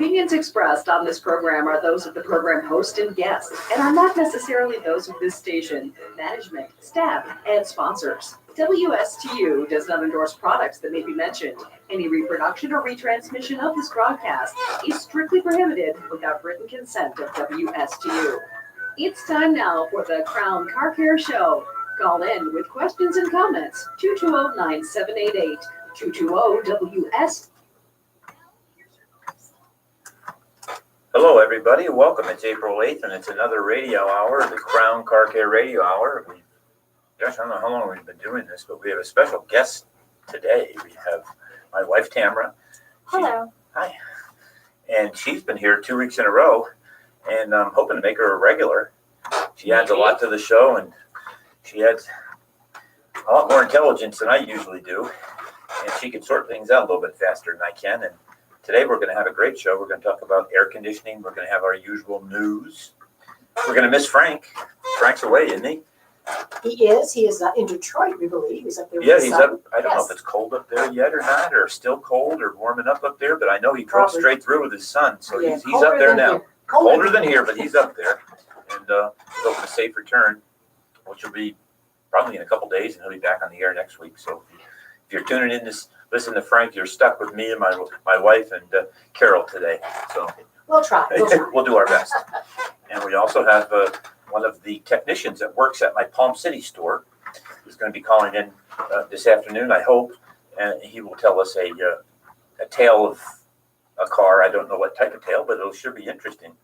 opinions expressed on this program are those of the program host and guests and are not necessarily those of this station, management, staff, and sponsors. WSTU does not endorse products that may be mentioned. Any reproduction or retransmission of this broadcast is strictly prohibited without written consent of WSTU. It's time now for the Crown Car Care Show. Call in with questions and comments, 220-9788, 220-WS. Hello, everybody. Welcome. It's April 8th, and it's another radio hour, the Crown Car Care Radio Hour. Gosh, I don't know how long we've been doing this, but we have a special guest today. We have my wife, Tamara. Hello. Hi. And she's been here 2 weeks in a row, and I'm hoping to make her a regular. She adds a lot to the show, and she adds a lot more intelligence than I usually do, and she can sort things out a little bit faster than I can. And today we're going to have a great show. We're going to talk about air conditioning. We're going to have our usual news. We're going to miss Frank. Frank's away, isn't he? He is. He is in Detroit, we believe. He's up there with Yeah, his he's son. up. I don't know if it's cold up there yet or not, or still cold or warming up there, but I know he drove straight through with his son, so Yeah, he's up there now. here. Colder than here, but he's up there. And he's hoping a safe return, which will be probably in a couple days, and he'll be back on the air next week. So if you're tuning in to listen to Frank, you're stuck with me and my wife and Carol today. So We'll try. we'll do our best. And we also have one of the technicians that works at my Palm City store. He's going to be calling in this afternoon, I hope, and he will tell us a tale of a car. I don't know what type of tale, but it'll sure be interesting.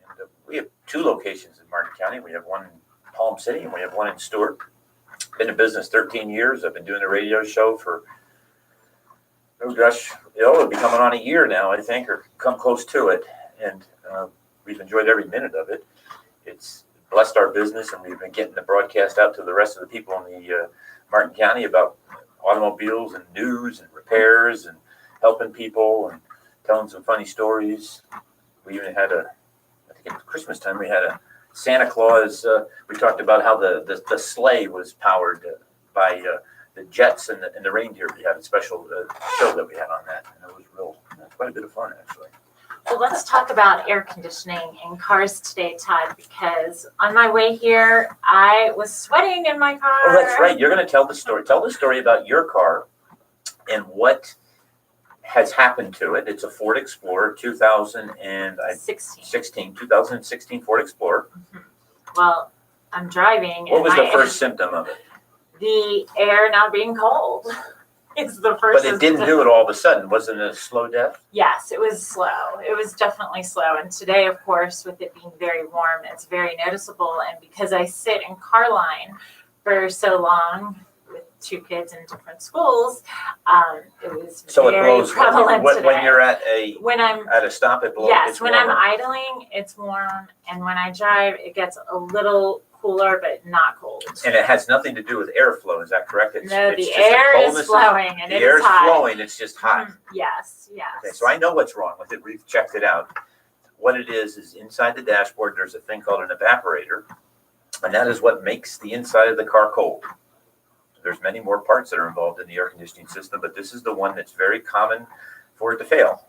And we have two locations in Martin County. We have one in Palm City and we have one in Stewart. Been in business 13 years. I've been doing a radio show for, it'll be coming on a year now, I think, or come close to it. And we've enjoyed every minute of it. It's blessed our business, and we've been getting the broadcast out to the rest of the people in the Martin County about automobiles and news and repairs and helping people and telling some funny stories. We even had I think at Christmas time, we had a Santa Claus. We talked about how the sleigh was powered by the jets and the reindeer. We had a special show that we had on that, and it was quite a bit of fun, actually. Well, let's talk about air conditioning in cars today, Todd, because on my way here, I was sweating in my car. Oh, that's right. You're going to tell the story. Tell the story about your car and what has happened to it. It's a Ford Explorer 2016 Ford Explorer. Mm-hmm. Well, I'm driving. What was the first symptom of it? The air not being cold. It's the first. But it didn't do it all of a sudden. Wasn't it a slow death? Yes, it was slow. It was definitely slow. And today, of course, with it being very warm, it's very noticeable. And because I sit in car line for so long with two kids in different schools, it was very prevalent when you're at a stop, it blows. Yes, when I'm idling, it's warm, and when I drive, it gets a little cooler, but not cold. And it has nothing to do with airflow. Is that correct? The air is flowing, and the air is flowing. It's just hot. Yes. Okay, so I know what's wrong with it. We've checked it out. What it is inside the dashboard, there's a thing called an evaporator, and that is what makes the inside of the car cold. There's many more parts that are involved in the air conditioning system, but this is the one that's very common for it to fail.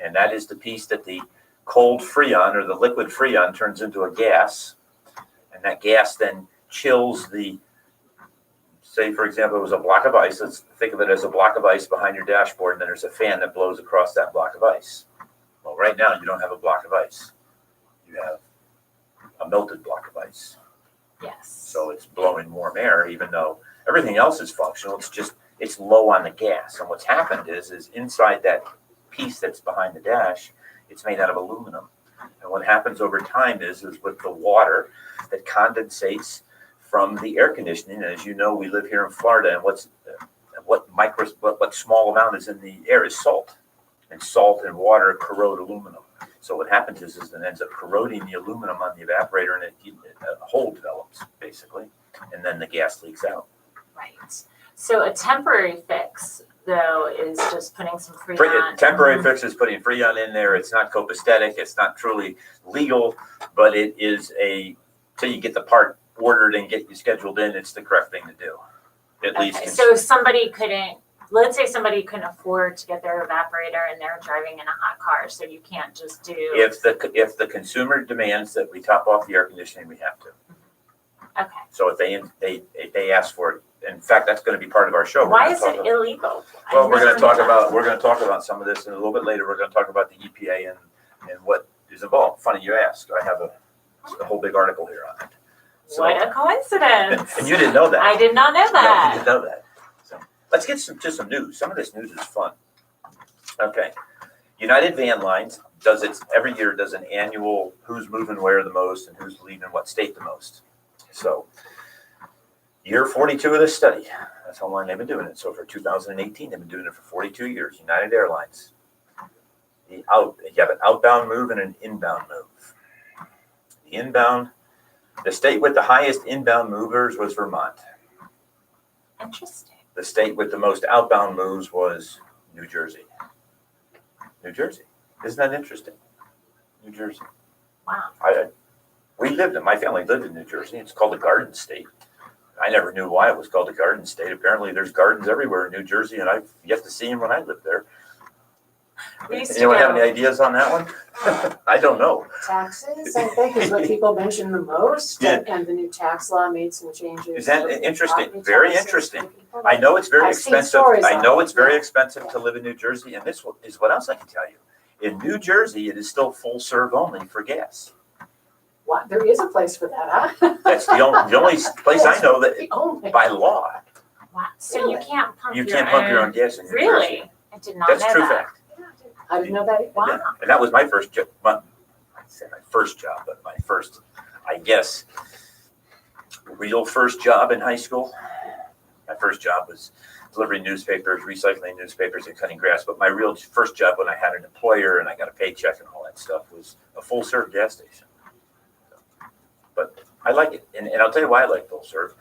And that is the piece that the cold Freon or the liquid Freon turns into a gas. And that gas then chills say, for example, it was a block of ice. Let's think of it as a block of ice behind your dashboard, and then there's a fan that blows across that block of ice. Well, right now, you don't have a block of ice. You have a melted block of ice. Yes. So it's blowing warm air, even though everything else is functional. It's low on the gas. And what's happened is inside that piece that's behind the dash, it's made out of aluminum. And what happens over time is with the water that condensates from the air conditioning. And as you know, we live here in Florida, and what small amount is in the air is salt. And salt and water corrode aluminum. So what happens is it ends up corroding the aluminum on the evaporator, and a hole develops, basically. And then the gas leaks out. Right. So a temporary fix, though, is just putting some Freon. Temporary fix is putting Freon in there. It's not copacetic. It's not truly legal, but it is till you get the part ordered and get you scheduled in, it's the correct thing to do. At least. So somebody couldn't let's say somebody couldn't afford to get their evaporator and they're driving in a hot car, so you can't just do. If the consumer demands that we top off the air conditioning, we have to. Okay. So if they ask for it, in fact, that's going to be part of our show. Why is it illegal? Well, we're going to talk about some of this, and a little bit later, we're going to talk about the EPA and what is involved. Funny you ask. I have a whole big article here on it. So, What a coincidence. and you didn't know that. I did not know No, you that. didn't know that. So let's get to some news. Some of this news is fun. Okay. United Van Lines does an annual who's moving where the most and who's leaving what state the most. So year 42 of this study. That's how long they've been doing it. So for 2018, they've been doing it for 42 years. United Airlines. You have an outbound move and an inbound move. The state with the highest inbound movers was Vermont. Interesting. The state with the most outbound moves was New Jersey. New Jersey. Isn't that interesting? New Jersey. Wow. My family lived in New Jersey. It's called the Garden State. I never knew why it was called the Garden State. Apparently there's gardens everywhere in New Jersey, and I've yet to see them when I lived there. We used to Anyone have go- any ideas on that one? I don't know. Taxes, I think, is what people mention the most, Yeah. and the new tax law made some changes. Is that to interesting? property Very taxes interesting. for people. I know it's very I've seen expensive. stories I on know it, it's very yeah. expensive to live in New Jersey, and this is what else I can tell you. In New Jersey, it is still full serve only for gas. What, there is a place for that, huh? That's the only place I know that The only- by law Wow. So you Really? can't pump you your can't pump your own gas in New Jersey. Really? I did not That's know true that. fact. I didn't know that. either. Wow. Yeah. And that was my first job. I say my first job, but my first, I guess, real first job in high school. My first job was delivering newspapers, recycling newspapers, and cutting grass. But my real first job, when I had an employer and I got a paycheck and all that stuff, was a full serve gas station. But I like it, and I'll tell you why I like full serve.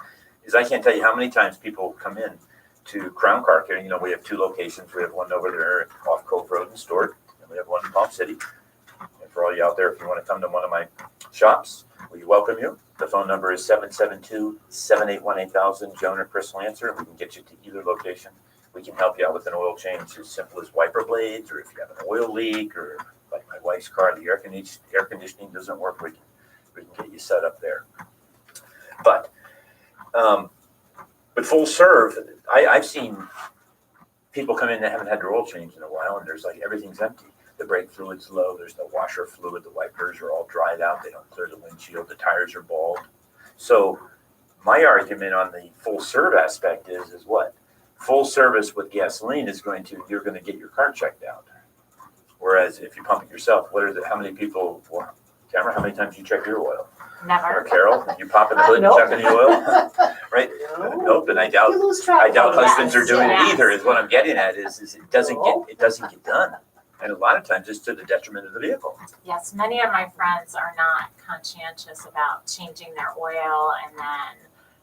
Is I can't tell you how many times people come in to Crown Car Care. You know, we have two locations. We have one over there off Cove Road in Stewart, and we have one in Palm City. And for all you out there, if you want to come to one of my shops, we welcome you. The phone number is 772-781-8000. Joan or Chris will answer, and we can get you to either location. We can help you out with an oil change as simple as wiper blades, or if you have an oil leak, or like my wife's car, the air conditioning doesn't work, we can get you set up there. But full serve, I've seen people come in that haven't had their oil changed in a while, and there's like everything's empty. The brake fluid's low. There's no washer fluid. The wipers are all dried out. They don't clear the windshield. The tires are bald. So my argument on the full serve aspect is what? Full service with gasoline is you're going to get your car checked out. Whereas if you pump it yourself, how many people, Tamara, how many times you check your oil? Or Never. Carol, you pop in the hood and Nope. checking the oil, right? No. Nope, and I doubt You lose track of it. husbands are doing yes. it either. Is what I'm getting at is it doesn't No. get done, and a lot of times it's to the detriment of the vehicle. Yes, many of my friends are not conscientious about changing their oil, and then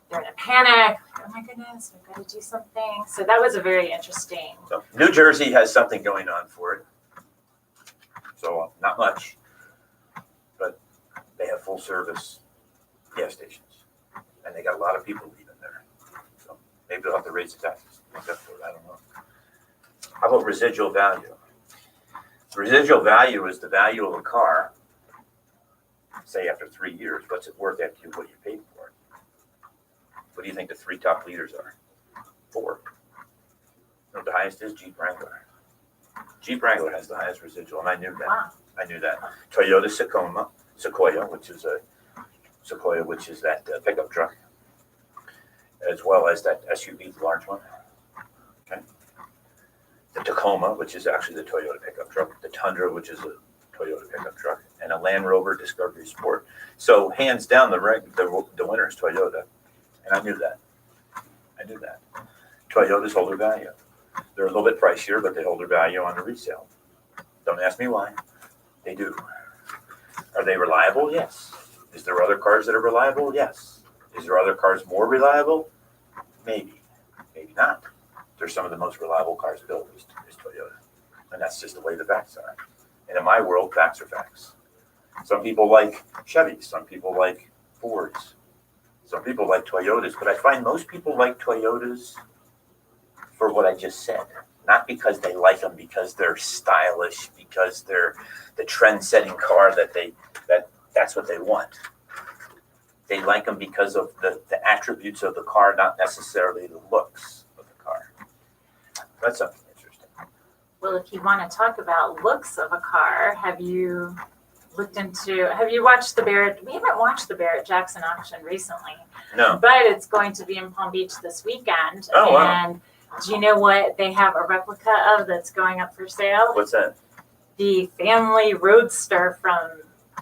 they're in a panic. Like, oh my goodness, we've got to do something. So that was a very interesting. So New Jersey has something going on for it. So not much, but they have full service gas stations, and they got a lot of people leaving there. So maybe they'll have to raise the taxes. I don't know. How about residual value? Residual value is the value of a car, say after 3 years. What's it worth after what you paid for it? What do you think the three top leaders are? 4. You know what the highest is? Jeep Wrangler. Jeep Wrangler has the highest residual, and I knew that. Wow. I knew that. Toyota Sequoia, which is that pickup truck, as well as that SUV, the large one. Okay. The Tacoma, which is actually the Toyota pickup truck. The Tundra, which is a Toyota pickup truck, and a Land Rover Discovery Sport. So hands down, the winner is Toyota, and I knew that. Toyotas hold their value. They're a little bit pricier, but they hold their value on the resale. Don't ask me why. They do. Are they reliable? Yes. Is there other cars that are reliable? Yes. Is there other cars more reliable? Maybe. Maybe not. They're some of the most reliable cars built is Toyota. And that's just the way the facts are. And in my world, facts are facts. Some people like Chevys. Some people like Fords. Some people like Toyotas. But I find most people like Toyotas for what I just said. Not because they like them, because they're stylish, because they're the trend-setting car that's what they want. They like them because of the attributes of the car, not necessarily the looks of the car. That's something interesting. Well, if you want to talk about looks of a car, have you watched the Barrett? We haven't watched the Barrett Jackson auction recently, No. but it's going to be in Palm Beach this weekend. Oh, wow. And do you know what they have a replica of that's going up for sale? What's that? The family roadster from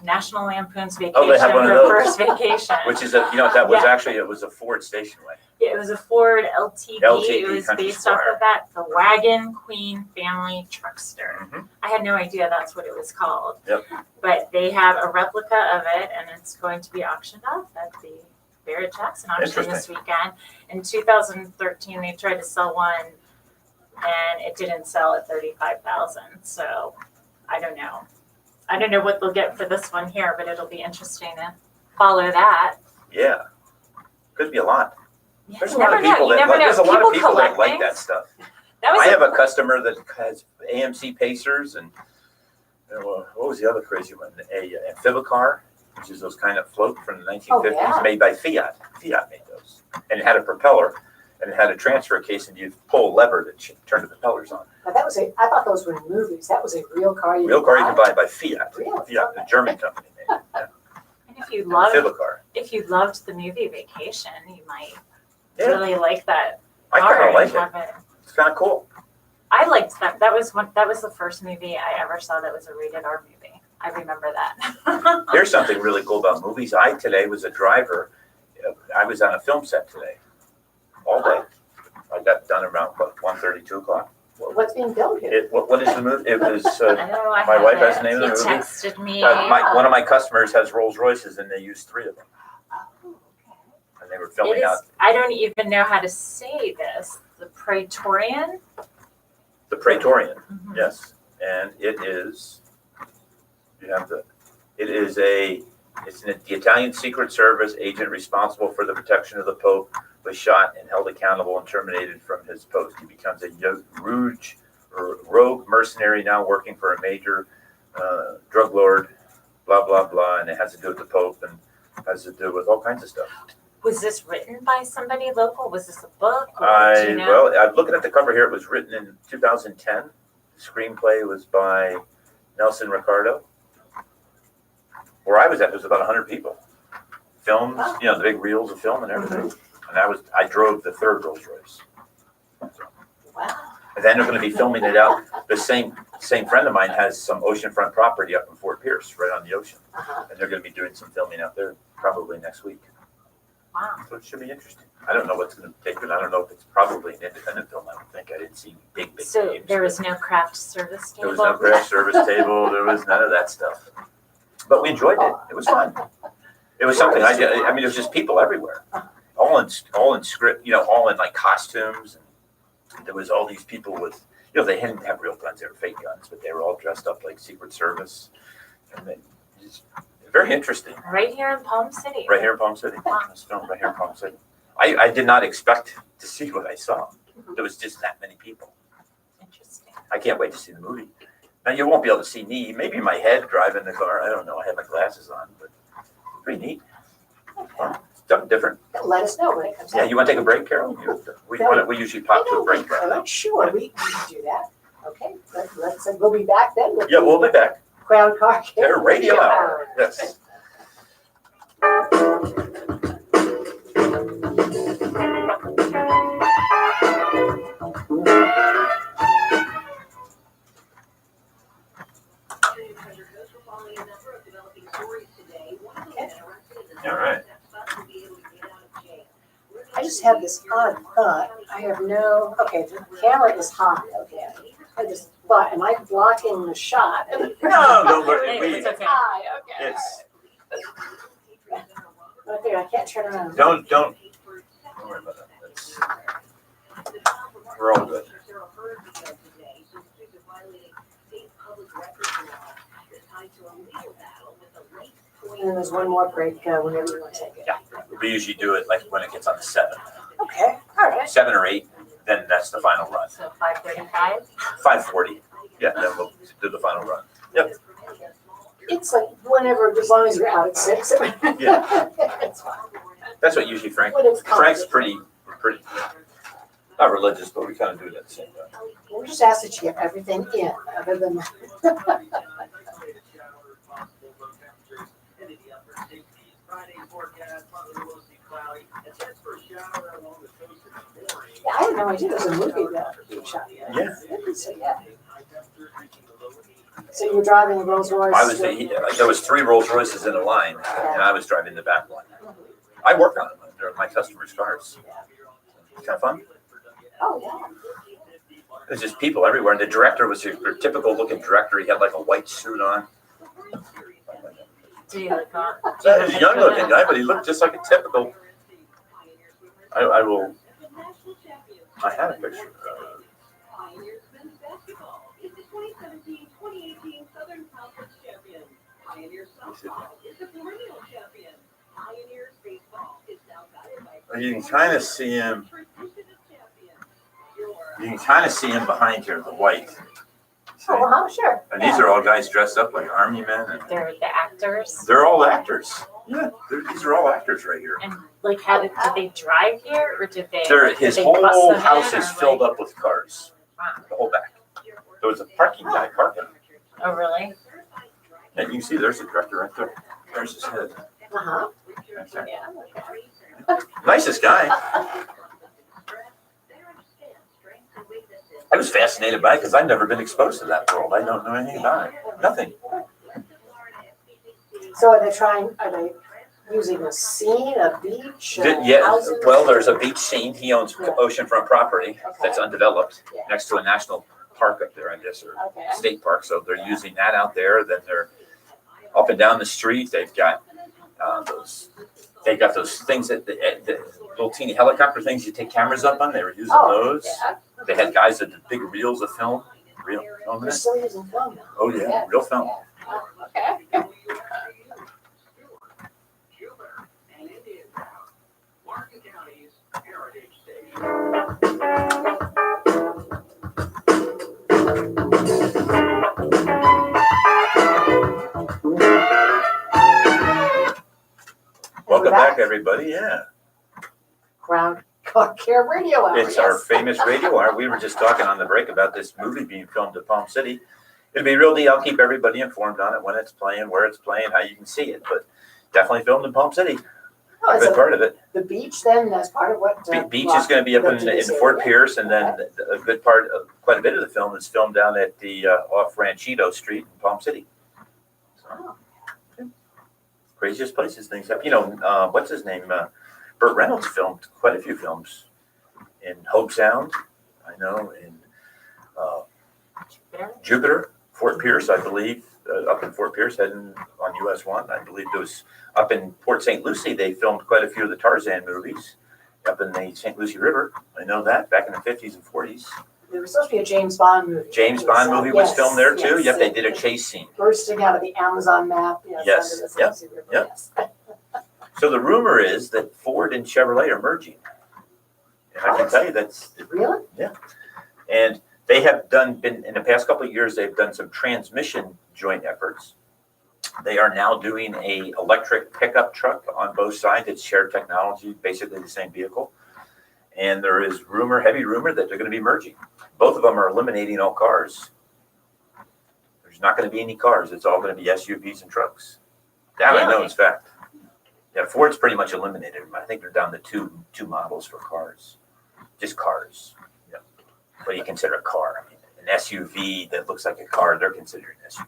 National Lampoon's Vacation. Oh, they have one of Their those. First Vacation. Which is that was Yeah. actually, it was a Ford station wagon. Yeah, it was a Ford LTD. LTD It was Country based off Squire. of that, the Wagon Queen Family Truckster. Mhm. I had no idea that's what it was called. Yep. But they have a replica of it, and it's going to be auctioned off at the Barrett Jackson auction this Interesting. weekend. In 2013, they tried to sell one, and it didn't sell at $35,000. So I don't know. I don't know what they'll get for this one here, but it'll be interesting to follow that. Yeah. Could be a lot. There's a You lot never of know. people You never know. there's a lot of people that collect like things. that stuff. That was I have a customer that has AMC Pacers and what was the other crazy one? A Amphibicar, which is those kind of float from the 1950s, yeah. made by Fiat. Fiat made those, and it had a propeller and it had a transfer case, and you'd pull a lever to turn the propellers on. But I thought those were movies. That was a real car you Real car you could can buy by Fiat. Really? Fiat, the German company made it. Yeah. And if you loved Amphibicar. the movie Vacation, you might Yeah, really like that I car kind of and like it. have it. It's kind of cool. I liked that. That was the first movie I ever saw that was a rated R movie. I remember that. Here's something really cool about movies. I today was a driver. I was on a film set today, all day. I got done around 1:30, 2 o'clock. What's being filmed here? What is the movie? It was I know I My have wife it. has the name of the He movie. texted me. one of my customers has Rolls Royces, and they used 3 of them, Oh, okay. and they were It filming out is. I don't even know how to say this. The Praetorian. the Praetorian. Mhm. Yes, and it is. You have the. It's the Italian Secret Service agent responsible for the protection of the Pope was shot and held accountable and terminated from his post. He becomes a rogue mercenary now working for a major drug lord, blah, blah, blah. And it has to do with the Pope and has to do with all kinds of stuff. Was this written by somebody local? Was this a book? Or do you know? Well, I'm looking at the cover here. It was written in 2010. The screenplay was by Nelson Ricardo. Where I was at, there was about 100 people. Films, the big reels of film and everything. And I drove the 3rd Rolls Royce. Wow. And then they're going to be filming it out. The same friend of mine has some oceanfront property up in Fort Pierce, right on the ocean. Uh-huh. And they're going to be doing some filming out there probably next week. Wow. So it should be interesting. I don't know what's going to take it. I don't know if it's probably an independent film. I don't think. I didn't see big So names. there was no craft service There table. was no craft service table. There was none of that stuff. But we enjoyed it. It was fun. It was something I did. I mean, there was just people everywhere, all in script, all in like costumes. And there was all these people with, they didn't have real guns. They were fake guns, but they were all dressed up like Secret Service. And they just very interesting. Right here in Palm City. Right here in Palm City. It was filmed right here in Palm City. I did not expect to see what I saw. There was just that many people. Interesting. I can't wait to see the movie. Now you won't be able to see me, maybe my head driving the car. I don't know. I have my glasses on, but pretty neat. Okay. Something different. Let us know when it comes Yeah, out. you want to take a break, Carol? We usually pop to a break. Right? Right? Sure, we can do that. Okay, we'll be back then with Yeah, we'll be back. Crown Car Care. Their radio hour. Yes. All right. I just have this odd thought. I have no, okay, the camera is hot, okay. I just thought, am I blocking the shot? No, don't worry. It's okay. Hi, okay. It's Okay, I can't turn around. don't worry about that. We're all good. And then there's one more break whenever you want to take it. Yeah, we usually do it like when it gets on the 7. Okay, all right. 7 or 8, then that's the final run. So 5:35. 5:40, yeah, then we'll do the final run. Yep. It's like whenever, as long as you're out at 6. Yeah. It's fine. That's what usually Frank, When it's Frank's complicated. pretty, not religious, but we kind of do it at the same time. We just ask that you get everything in, other than. Yeah, I had no idea there was a movie about being shot. Yeah. So, yeah. So you were driving a Rolls Royce? I was, there was 3 Rolls Royces in a line, and I was driving the back one. I work on them, they're my customers' cars. It's kind of fun. Oh, yeah. There's just people everywhere, and the director was your typical looking director, he had like a white suit on. Do you look on? He's a young looking guy, but he looked just like a typical. I had a picture. You can kind of see him. You can kind of see him behind here, the white. Oh, well, sure. And these are all guys dressed up like army men, and They're the actors. they're all actors. Yeah, these are all actors right here. And like, how did they drive here, or did they? His did they bus whole them in, house or, is filled like- up with cars. Wow. The whole back. There was a parking guy parking. Oh, really? And you can see there's the director right there. There's his head. Uh-huh. Right there. Yeah. Nicest guy. I was fascinated by it because I've never been exposed to that world. I don't know anything about it. Nothing. So are they using a scene, a beach? Yeah, houses? well, there's a beach scene. He owns oceanfront property that's undeveloped Yeah. next to a national park up there, I guess, or Okay. state park. So they're using that out there. Then they're up and down the street. They've got those things that the little teeny helicopter things you take cameras up on. They were using those. Yeah. They had guys that did big reels of film. Real film. They're still using film now. Oh yeah, real film. Yeah. Oh, okay. Welcome back, everybody. Yeah, Ground Car Care Radio Hour. it's our yes. famous radio hour. We were just talking on the break about this movie being filmed at Palm City. It'll be a real deal. I'll keep everybody informed on it, when it's playing, where it's playing, how you can see it. But definitely filmed in Palm City. Oh, A is good it part of it. the beach then, that's part of what? Beach is going to be up in Fort Pierce, and then a good part of quite a bit of the film is filmed down at the off Ranchito Street in Palm City. So, craziest places things happen. You know, what's his name? Burt Reynolds filmed quite a few films in Hobe Sound. I know in Jupiter, Fort Pierce, I believe, up in Fort Pierce, heading on US 1. I believe there was up in Port St. Lucie. They filmed quite a few of the Tarzan movies up in the St. Lucie River. I know that back in the 50s and 40s. There was supposed to be a James Bond movie. James Bond movie was Yes, filmed there too. yes. Yep, they did a chase scene. Bursting out of the Amazon map. Yes, under the yep, Mississippi River, yep. yes. So the rumor is that Ford and Chevrolet are merging. And I can tell you that's, Really? and they have been in the past couple of years, they've done some transmission joint efforts. They are now doing a electric pickup truck on both sides. It's shared technology, basically the same vehicle. And there is heavy rumor that they're going to be merging. Both of them are eliminating all cars. There's not going to be any cars. It's all going to be SUVs and trucks. That I know Really? is fact. Yeah, Ford's pretty much eliminated them. I think they're down to two models for cars. Just cars. Yeah. What do you consider a car? I mean, an SUV that looks like a car, they're considered an SUV.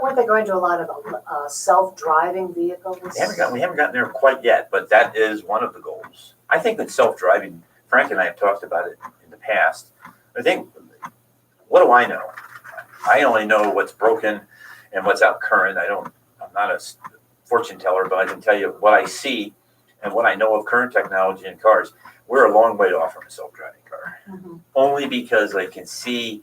Weren't they going to a lot of self-driving vehicles? We haven't gotten there quite yet, but that is one of the goals. I think that self-driving, Frank and I have talked about it in the past. I think, what do I know? I only know what's broken and what's out current. I'm not a fortune teller, but I can tell you what I see and what I know of current technology in cars. We're a long way off from a self-driving car. Mm-hmm. Only because I can see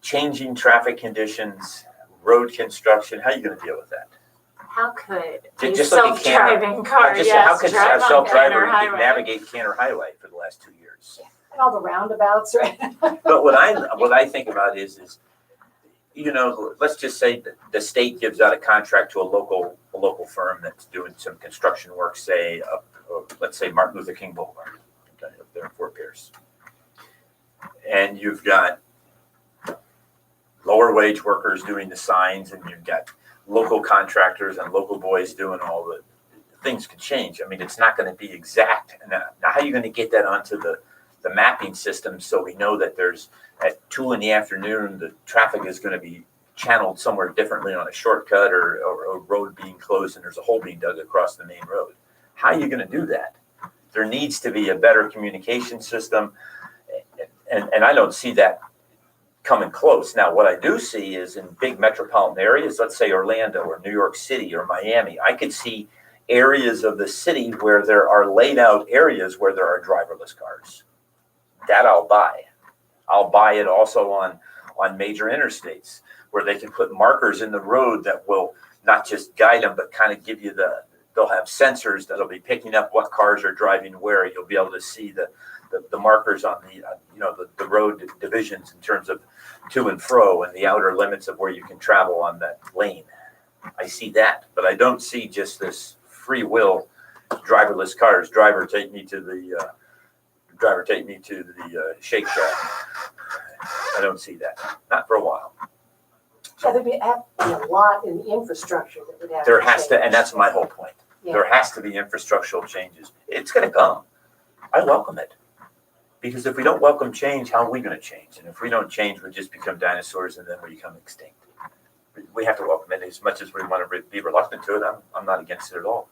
changing traffic conditions, road construction. How are you going to deal with that? How could a Just like you can't- self-driving car, Just yes, how could drive a on self-driver Canner Highway? navigate Canner Highway for the last 2 years? And all the roundabouts, right? But what I think about is, let's just say that the state gives out a contract to a local firm that's doing some construction work, say, let's say Martin Luther King Boulevard, okay, up there in Fort Pierce. And you've got lower wage workers doing the signs, and you've got local contractors and local boys doing all the things. Could change. I mean, it's not going to be exact. Now how are you going to get that onto the mapping system so we know that there's at 2 p.m. the traffic is going to be channeled somewhere differently on a shortcut or a road being closed and there's a hole being dug across the main road? How are you going to do that? There needs to be a better communication system, and I don't see that coming close. Now, what I do see is in big metropolitan areas, let's say Orlando or New York City or Miami, I could see areas of the city where there are laid out areas where there are driverless cars. That I'll buy. I'll buy it also on major interstates where they can put markers in the road that will not just guide them, but kind of give you they'll have sensors that'll be picking up what cars are driving where. You'll be able to see the markers on the road divisions in terms of to and fro and the outer limits of where you can travel on that lane. I see that, but I don't see just this free will driverless cars. Driver take me to the Shake Shack. I don't see that. Not for a while. Yeah, there'd have to be a lot in the infrastructure that would have. There has to, and that's my whole point. Yeah. There has to be infrastructural changes. It's going to come. I welcome it. Because if we don't welcome change, how are we going to change? And if we don't change, we just become dinosaurs and then we become extinct. We have to welcome it as much as we want to be reluctant to it. I'm not against it at all.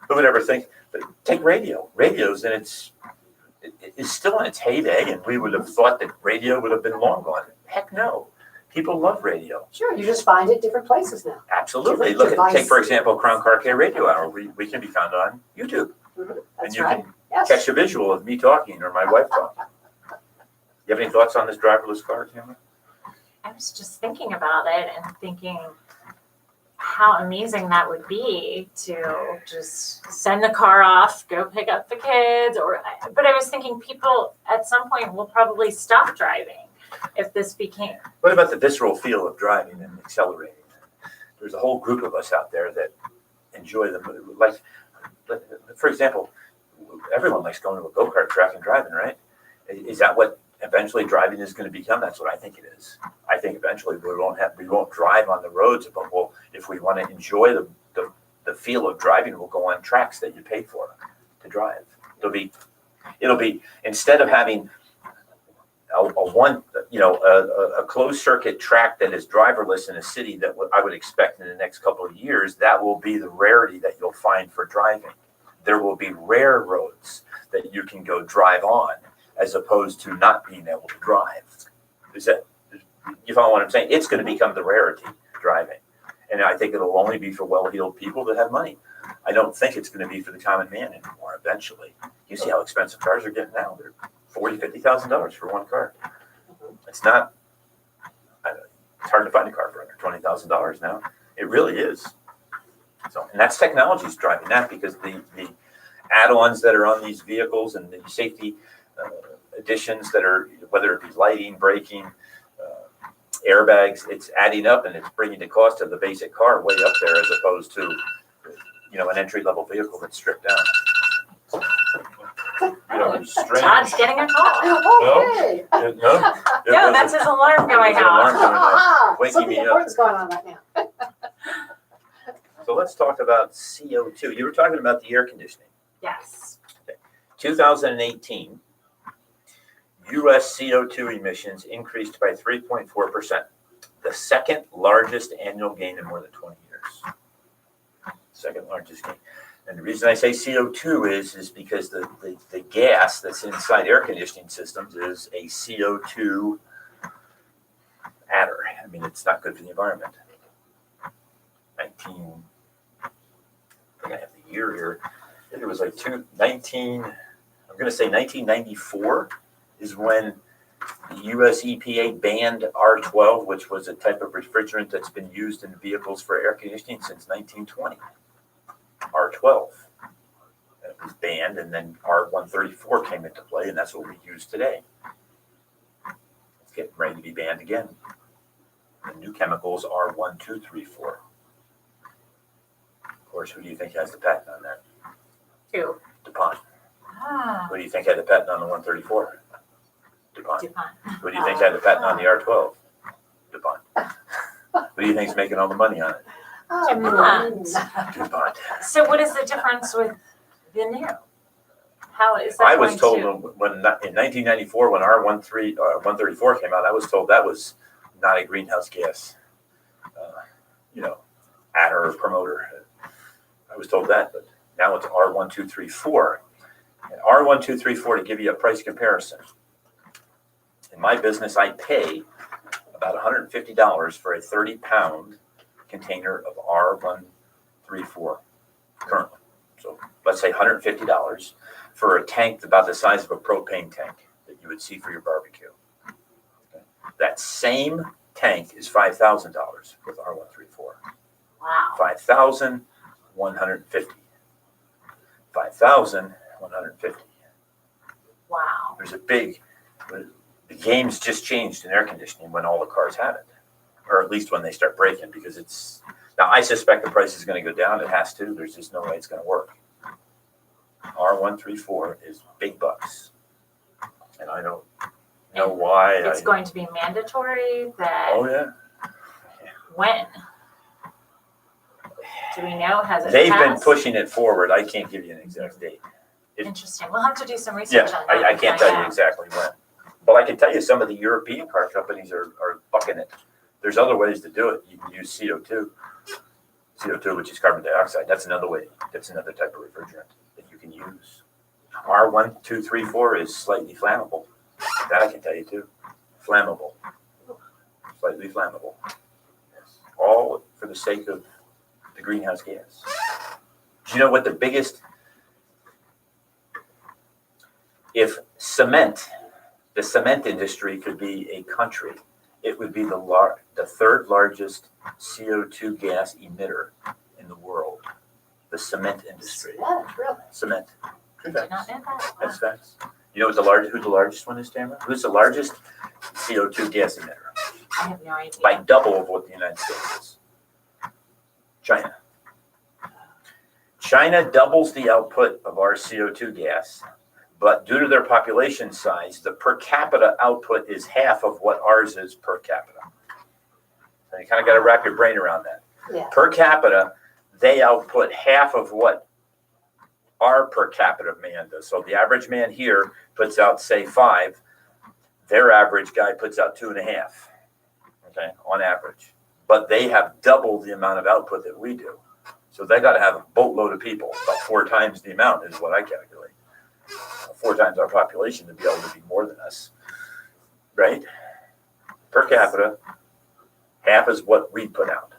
Who would ever think? But take radio. Radio's in its is still in its heyday, and we would have thought that radio would have been long gone. Heck no. People love radio. Sure, you just find it different places now. Absolutely. Different Look at, take for devices. example, Crown Car Care Radio Hour. We can be found on YouTube. Mhm, And That's you right. can Yes. catch a visual of me talking or my wife talking. You have any thoughts on this driverless car, Tamara? I was just thinking about it and thinking how amazing that would be to just send the car off, go pick up the kids, but I was thinking people at some point will probably stop driving if this became. What about the visceral feel of driving and accelerating? There's a whole group of us out there that enjoy the move. Like, for example, everyone likes going to a go-kart track and driving, right? Is that what eventually driving is going to become? That's what I think it is. I think eventually we won't drive on the roads, but if we want to enjoy the feel of driving, we'll go on tracks that you pay for to drive. It'll be instead of having a closed circuit track that is driverless in a city that I would expect in the next couple of years, that will be the rarity that you'll find for driving. There will be rare roads that you can go drive on as opposed to not being able to drive. You follow what I'm saying? It's going to become the rarity, driving. And I think it'll only be for well-heeled people that have money. I don't think it's going to be for the common man anymore eventually. You see how expensive cars are getting now. They're $40,000, $50,000 for one car. It's not, it's hard to find a car for under $20,000 now. It really is. So, and that's technology's driving that, because the add-ons that are on these vehicles and the safety additions that are, whether it be lighting, braking, airbags, it's adding up and it's bringing the cost of the basic car way up there as opposed to, an entry-level vehicle that's stripped down. Strange. Todd's getting a call. Okay. No, No, that's his alarm going It's an alarm off. going off. Waking Something me up. important's going on right now. So let's talk about CO2. You were talking about the air conditioning. Yes. 2018, U.S. CO2 emissions increased by 3.4%, the second largest annual gain in more than 20 years. Second largest gain. And the reason I say CO2 is because the gas that's inside air conditioning systems is a CO2 adder. I mean, it's not good for the environment. I think I have the year here. I think it was like 1994 is when the US EPA banned R12, which was a type of refrigerant that's been used in vehicles for air conditioning since 1920. R12. was banned, and then R134 came into play, and that's what we use today. It's getting ready to be banned again. The new chemicals are 1,2,3,4. Of course, who do you think has the patent on that? Two. DuPont. Ah, Who do you think had the patent on the 134? DuPont. DuPont. Who do you think had the patent on the R12? DuPont. Who do you think's making all the money on it? DuPont. DuPont. So what is the difference with the new? How is that I was going told to? when in 1994, when R134 came out, I was told that was not a greenhouse gas, adder or promoter. I was told that, but now it's R1234. And R1234, to give you a price comparison, in my business, I pay about $150 for a 30-pound container of R134 currently. So let's say $150 for a tank about the size of a propane tank that you would see for your barbecue. Okay. That same tank is $5,000 with R134. Wow. 5,150. 5,150. Wow. There's a big, the game's just changed in air conditioning when all the cars have it, or at least when they start breaking, because it's, now I suspect the price is going to go down. It has to. There's just no way it's going to work. R134 is big bucks. And I don't know why. It's going to be mandatory that Oh, yeah. when? Do we know? Has it They've been passed? pushing it forward. I can't give you an exact date. Interesting. We'll have to do some research Yeah, on that. I and can't find tell you out. exactly when. But I can tell you some of the European car companies are bucking it. There's other ways to do it. You can use CO2, which is carbon dioxide. That's another way. That's another type of refrigerant that you can use. R1234 is slightly flammable. That I can tell you too. Flammable. Slightly flammable. Yes. All for the sake of the greenhouse gas. Do you know what the biggest, if the cement industry could be a country, it would be the third largest CO2 gas emitter in the world. The cement industry. Yeah, really. Cement. I did not know that. That's facts. You know who the largest one is, Tamara? Who's the largest CO2 gas emitter? I have no idea. By double of what the United States is. China. China doubles the output of our CO2 gas, but due to their population size, the per capita output is half of what ours is per capita. So you kind of got to wrap your brain around that. Yeah. Per capita, they output half of what our per capita man does. So the average man here puts out, say, 5. Their average guy puts out 2.5, okay, on average. But they have double the amount of output that we do. So they got to have a boatload of people, about 4 times the amount is what I calculate. 4 times our population to be able to be more than us, right? Per capita, half is what we put out.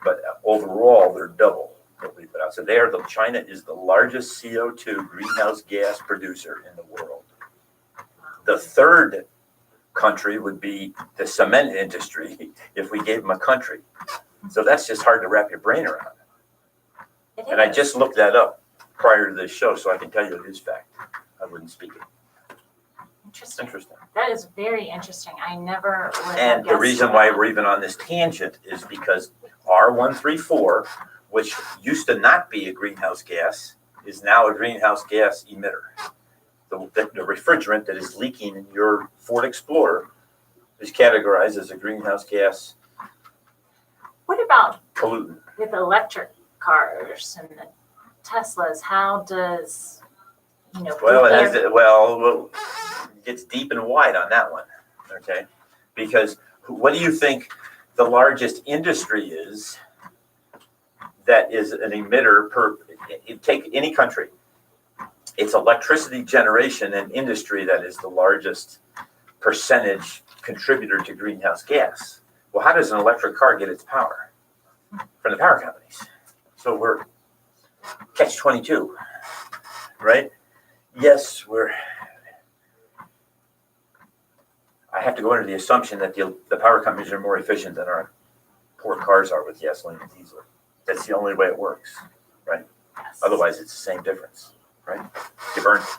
But overall, they're double what we put out. So China is the largest CO2 greenhouse gas producer in the world. The third country would be the cement industry if we gave them a country. So that's just hard to wrap your brain around. It And I is. just looked that up prior to this show, so I can tell you it is fact. I wouldn't speak it. It's Interesting. interesting. That is very interesting. I never would have And the guessed reason why that. we're even on this tangent is because R134, which used to not be a greenhouse gas, is now a greenhouse gas emitter. The refrigerant that is leaking in your Ford Explorer is categorized as a greenhouse gas What about pollutant. with electric cars and the Teslas? How does, Well, their- it gets deep and wide on that one, okay? Because what do you think the largest industry is that is an emitter take any country? It's electricity generation and industry that is the largest percentage contributor to greenhouse gas. Well, how does an electric car get its power? From the power companies. So we're catch-22, right? Yes, I have to go under the assumption that the power companies are more efficient than our poor cars are with gasoline and diesel. That's the only way it works, right? Yes. Otherwise, it's the same difference. right?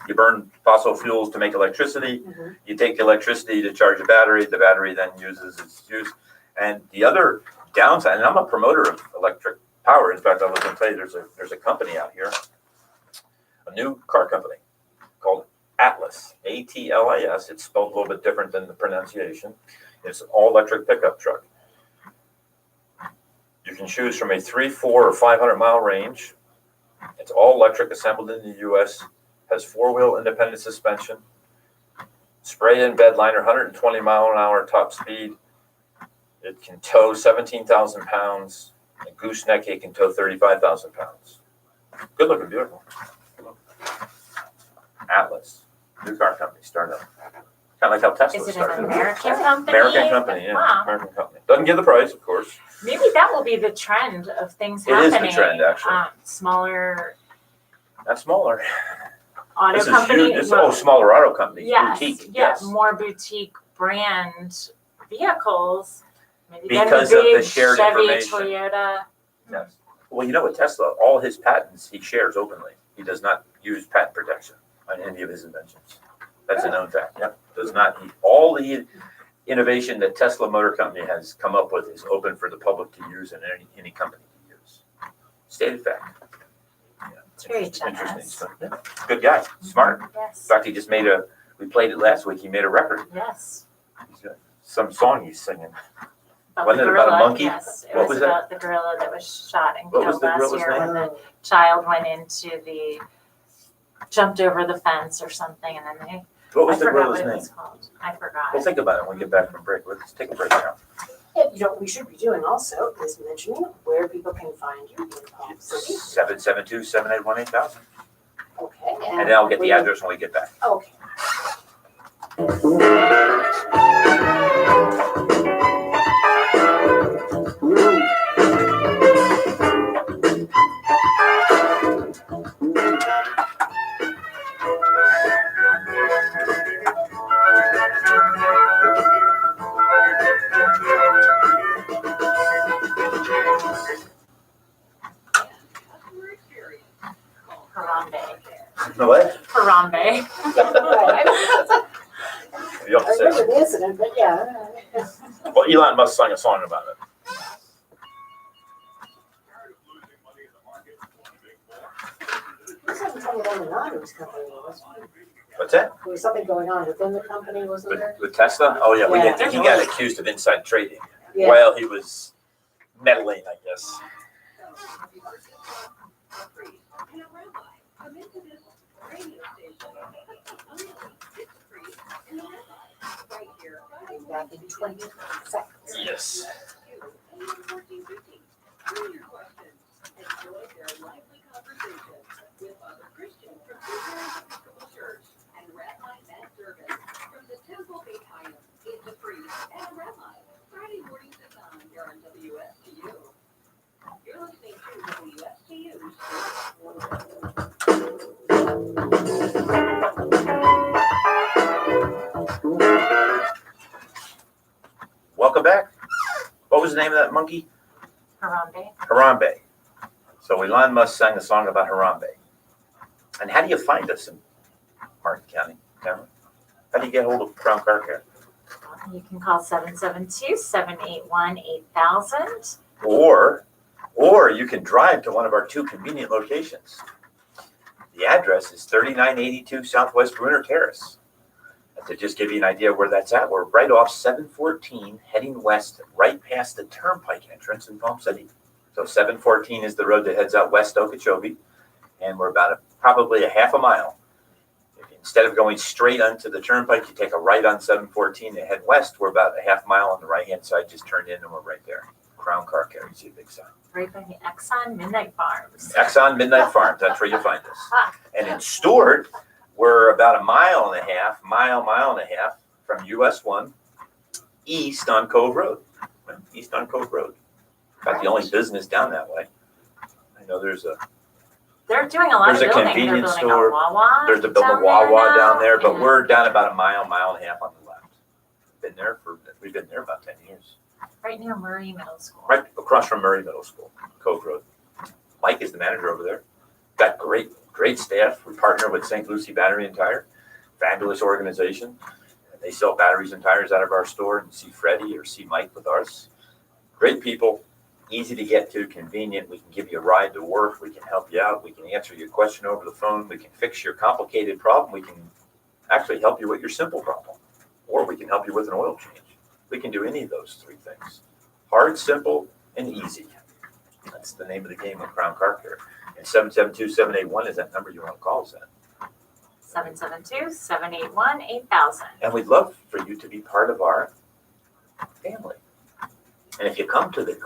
You burn fossil fuels to make electricity. Mhm. You take the electricity to charge a battery. The battery then uses its juice. And the other downside, and I'm a promoter of electric power. In fact, I was going to tell you, there's a company out here, a new car company called Atlas, ATLIS. It's spelled a little bit different than the pronunciation. It's an all-electric pickup truck. You can choose from a 3, 4, or 500-mile range. It's all electric, assembled in the U.S., has 4-wheel independent suspension, spray-in bed liner, 120 mile an hour top speed. It can tow 17,000 pounds. A gooseneck, it can tow 35,000 pounds. Good looking, beautiful. Atlas, new car company, startup. Kind of like how Tesla Is it started. an American company? American company, yeah. Wow. American company. Doesn't give the price, of course. Maybe that will be the trend of things It is the happening. trend, actually. Smaller Not smaller. auto This is company. huge. Smaller auto companies. Yes, Boutique. yes, more boutique brand vehicles. Maybe then Because the of the big shared Chevy, information. Toyota. Yes. Well, you know what, Tesla, all his patents he shares openly. He does not use patent protection on any of his inventions. That's a known fact. Yep. Does not. All the innovation that Tesla Motor Company has come up with is open for the public to use and any company to use. Stated fact. Yeah. It's very Interesting generous. stuff. Yeah. Good guy. Smart. In Yes, fact, he just we played it last week. He made a record. yes. He's got some song he's singing. About Wasn't the it about a gorilla, monkey? Yes, it What was was that? about the gorilla that was shot and What was killed the last gorilla's year name? when the child went jumped over the fence or something, and then What was I the forgot gorilla's what it name? was called. I forgot. We'll think about it when we get back from break. Let's take a break now. Yeah, you know, what we should be doing also is mentioning where people can find you in Palm City. 772-781-8000. Okay. And then I'll get the address when we get back. Okay. Harambe. No what? Harambe. Right. You have I to say remember the incident, but yeah. it. Well, Elon Musk sang a song about it. There was something going on in this company, wasn't there? What's that? There was something going on within the company, wasn't there? With Tesla? Oh, yeah. Yeah. He got accused of inside trading. Yeah. Well, he was meddling, I guess. Back in 20 seconds. Yes. Welcome back. What was the name of that monkey? Harambe. Harambe. So Elon Musk sang a song about Harambe. And how do you find us in Martin County, Cameron? How do you get hold of Crown Car Care? You can call 772-781-8000. Or you can drive to one of our 2 convenient locations. The address is 3982 Southwest Bruner Terrace. And to just give you an idea where that's at, we're right off 714 heading west, right past the Turnpike entrance in Palm City. So 714 is the road that heads out west Okeechobee, and we're about probably a half a mile. Instead of going straight onto the Turnpike, you take a right on 714 and head west. We're about a half mile on the right-hand side, just turned in, and we're right there. Crown Car Care, you see a big sign. Right by the Exxon Midnight Farms. Exxon Midnight Farms, that's where you find us. And in Stewart, we're about a mile and a half from US 1 east on Cove Road. East on Cove Road. About the only business down that way. I know there's a They're doing a lot There's of a building. They're convenience building store. a Wawa. There's a building down Wawa there down now, there, but and we're down about a mile and a half on the left. We've been there about 10 years. right near Murray Middle School. Right across from Murray Middle School, Cove Road. Mike is the manager over there. Got great great staff. We partner with St. Lucie Battery and Tire, fabulous organization. They sell batteries and tires out of our store, and see Freddie or see Mike with ours. Great people, easy to get to, convenient. We can give you a ride to work. We can help you out. We can answer your question over the phone. We can fix your complicated problem. We can actually help you with your simple problem, or we can help you with an oil change. We can do any of those three things. Hard, simple, and easy. That's the name of the game with Crown Car Care. And 772-781 is that number you want to call us at. 772-781-8000. And we'd love for you to be part of our family. And if you come to the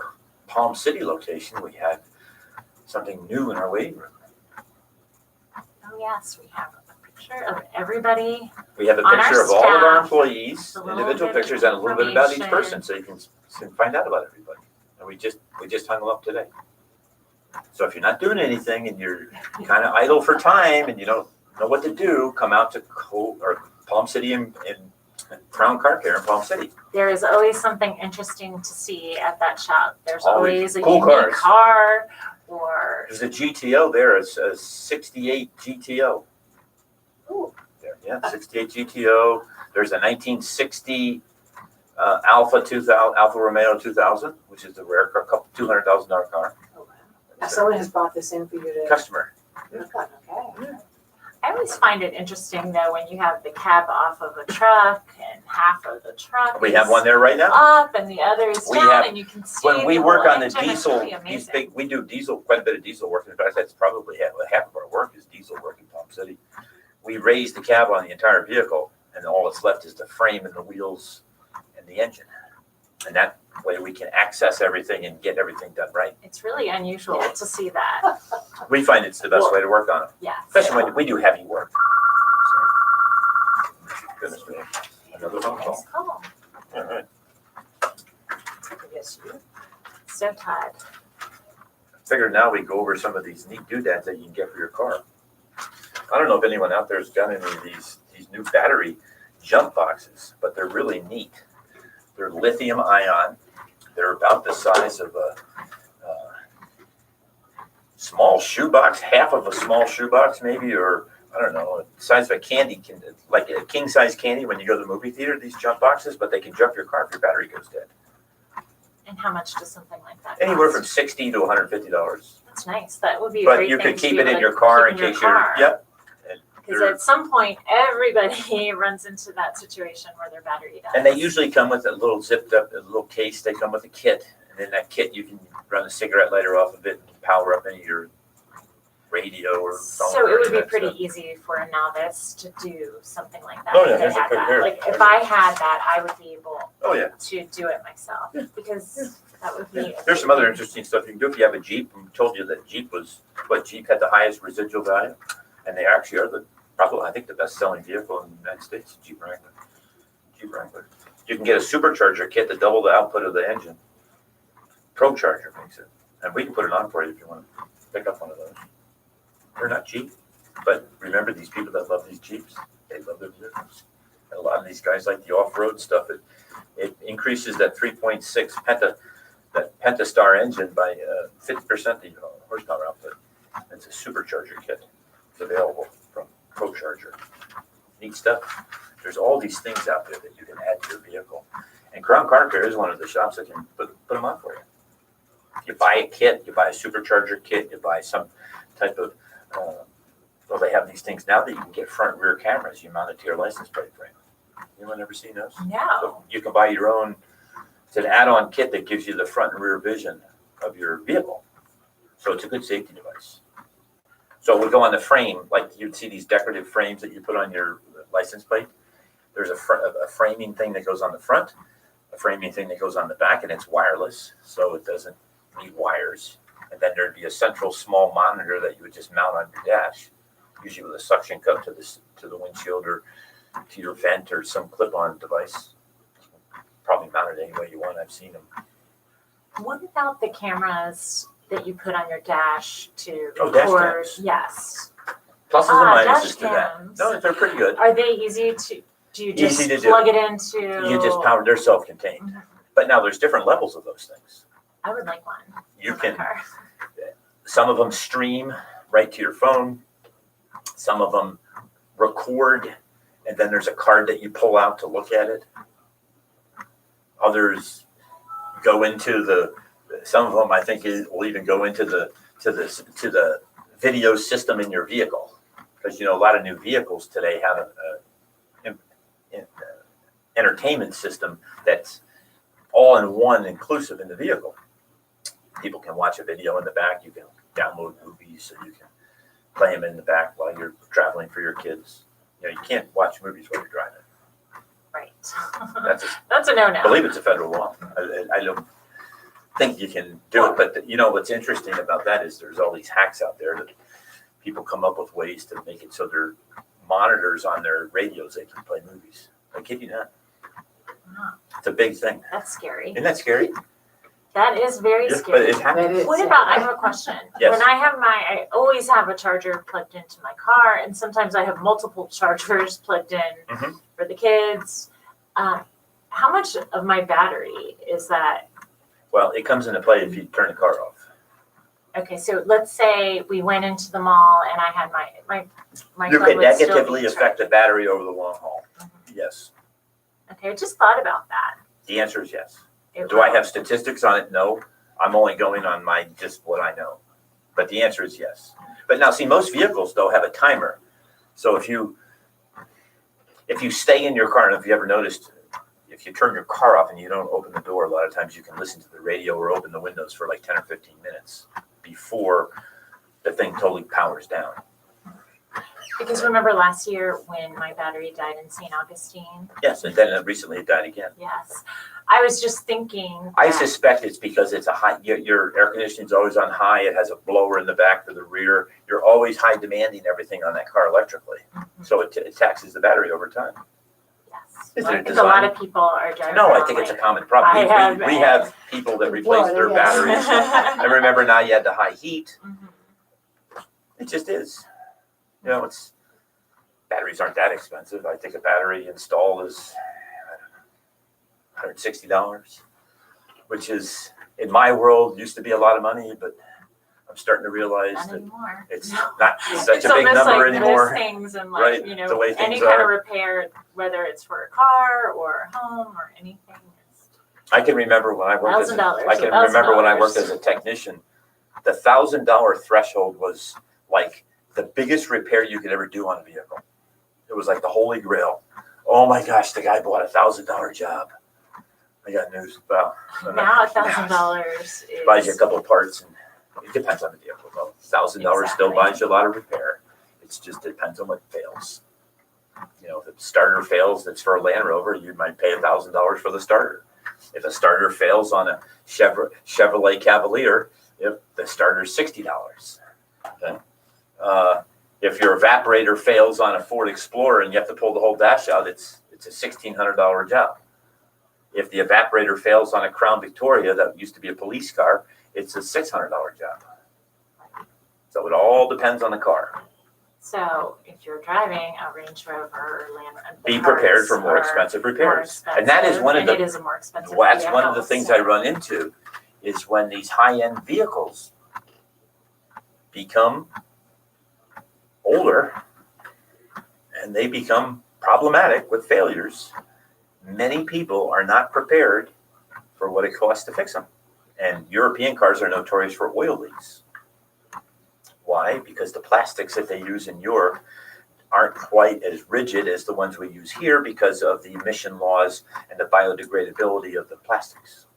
Palm City location, we have something new in our waiting room. Oh, yes, we have a picture of everybody. We have a On our picture of all of our staff, employees, a little individual bit of pictures, and a little bit about each information. person, so you can find out about everybody. And we just hung them up today. So if you're not doing anything and you're kind of idle for time and you don't know what to do, come out to Palm City and Crown Car Care in Palm City. There is always something interesting to see at that shop. There's Always always a cool unique cars. car or There's a GTO there, a 68 GTO. Ooh. There, yeah, 68 GTO. There's a 1960 Alfa Romeo 2000, which is the rare car, $200,000 car. Oh, wow. Someone has brought this in for you to Customer. look on, okay? I always find it interesting though when you have the cab off of a truck and half of the truck We is have one there right now. up and the other is We down have- and you can see When we the work whole on the engine. It's diesel, really these amazing. big, we do quite a bit of diesel work. In fact, that's probably half of our work is diesel work in Palm City. We raise the cab on the entire vehicle, and all that's left is the frame and the wheels and the engine. And that way we can access everything and get everything done right. It's really unusual to see that. We find it's the best way to work on it, Yes. especially when we do heavy work. So, goodness me, another phone call. Nice call. All right. Yes, you. So tired. Figured now we go over some of these neat doodads that you can get for your car. I don't know if anyone out there has done any of these new battery jump boxes, but they're really neat. They're lithium ion. They're about the size of a small shoebox, half of a small shoebox maybe, or I don't know, the size of a candy, like a king size candy when you go to the movie theater, these jump boxes, but they can jump your car if your battery goes dead. And how much does something like that Anywhere cost? from $60 to $150. That's nice. That would be a But great you thing could to keep be it in able your to car keep in case car. yep. Because at some point, everybody runs into that situation where their battery dies. And they usually come with a little zipped up, a little case. They come with a kit. And in that kit, you can run a cigarette lighter off of it and power up any of your radio or phone. So or it would any be of that pretty stuff. easy for a novice to do something like that. Oh, yeah, if they there's a had quick- that. here. Like if I had that, I would be able Oh, yeah. to do it myself because that would be. There's some other interesting stuff you can do if you have a Jeep. We told you that Jeep had the highest residual value. And they actually are probably, I think, the best-selling vehicle in the United States, Jeep Wrangler. Jeep Wrangler. You can get a supercharger kit to double the output of the engine. ProCharger makes it. And we can put it on for you if you want to pick up one of those. They're not cheap, but remember these people that love these Jeeps, they love their vehicles. And a lot of these guys like the off-road stuff. It increases that 3.6 Pentastar engine by 50% the horsepower output. It's a supercharger kit. It's available from ProCharger. Neat stuff. There's all these things out there that you can add to your vehicle. And Crown Car Care is one of the shops that can put them on for you. You buy a kit, you buy a supercharger kit, you buy some type of, well, they have these things now that you can get front and rear cameras. You mount it to your license plate frame. Anyone ever seen those? No. So you can buy your own. It's an add-on kit that gives you the front and rear vision of your vehicle. So it's a good safety device. So we go on the frame, like you'd see these decorative frames that you put on your license plate. There's a framing thing that goes on the front, a framing thing that goes on the back, and it's wireless, so it doesn't need wires. And then there'd be a central small monitor that you would just mount on your dash, usually with a suction cup to the windshield or to your vent or some clip-on device. Probably mount it any way you want. I've seen them. What about the cameras that you put on your dash to Oh, dash record? cams. Yes. Pluses and dash minuses to that. cams. No, they're pretty good. Are they easy to? Do you just Easy to do. plug it into? You just power. They're self-contained. Mhm. But now there's different levels of those things. I would like one. You for my can. car. Some of them stream right to your phone. Some of them record, and then there's a card that you pull out to look at it. Others go into some of them I think will even go into the video system in your vehicle, because a lot of new vehicles today have an entertainment system that's all in one, inclusive in the vehicle. People can watch a video in the back. You can download movies, so you can play them in the back while you're traveling for your kids. You can't watch movies while you're driving. Right. That's a no-no. I believe it's a federal law. I don't think you can do it, but what's interesting about that is there's all these hacks out there that people come up with ways to make it so their monitors on their radios, they can play movies. I kid you not. Wow. It's a big thing. That's scary. Isn't that scary? That is very Yeah, scary. but it happens. That is- What about, I have a question. Yes. When I always have a charger plugged into my car, and sometimes I have multiple chargers plugged in Mhm. for the kids. How much of my battery is that? Well, it comes into play if you turn the car off. Okay, so let's say we went into the mall and I had my You phone can would still be negatively affect the charged. battery over the long haul. Yes. Okay, I just thought about that. The answer is yes. It Do I will. have statistics on it? No. I'm only going on just what I know. But the answer is yes. But now, see, most vehicles, though, have a timer. So if you stay in your car, and if you ever noticed, if you turn your car off and you don't open the door, a lot of times you can listen to the radio or open the windows for like 10 or 15 minutes before the thing totally powers down. Because remember last year when my battery died in St. Augustine? Yes, and then recently it died again. Yes. I was just thinking. I that- suspect it's because it's a high, your air conditioning's always on high. It has a blower in the back for the rear. You're always high demanding everything on that car electrically. So it taxes the battery over time. Yes. Is I there think a lot design? of people are driving. No, I around think it's a like- common problem. I have- We have people that replace their Well, batteries. yes. I remember now you had the high heat. Mhm. It just is. Batteries aren't that expensive. I think a battery install is $160, which is, in my world, used to be a lot of money, but I'm starting to realize Not that anymore. it's No. not such It's a big almost number like anymore. most things and Right, like, the way any things kind are. of repair, whether it's for a car or a home or anything. I can remember when I worked as $1,000, I can remember when I worked $1,000. as a technician, the $1,000 threshold was like the biggest repair you could ever do on a vehicle. It was like the holy grail. Oh my gosh, the guy bought $1,000 job. I got news. Well, Now $1,000 is. buys you a couple of parts, and it depends on the vehicle. Though $1,000 still Exactly. buys you a lot of repair. It just depends on what fails. If the starter fails, that's for a Land Rover, you might pay $1,000 for the starter. If a starter fails on a Chevrolet Cavalier, if the starter's $60. Okay. If your evaporator fails on a Ford Explorer and you have to pull the whole dash out, it's a $1,600 job. If the evaporator fails on a Crown Victoria that used to be a police car, it's a $600 job. So it all depends on the car. So if you're driving a Range Rover or Land Rover. Be prepared for more expensive repairs. And that is one of And it the, is a more expensive. that's one of the vehicle, things so- I run into is when these high-end vehicles become older and they become problematic with failures. Many people are not prepared for what it costs to fix them. And European cars are notorious for oil leaks. Why? Because the plastics that they use in Europe aren't quite as rigid as the ones we use here because of the emission laws and the biodegradability of the plastics.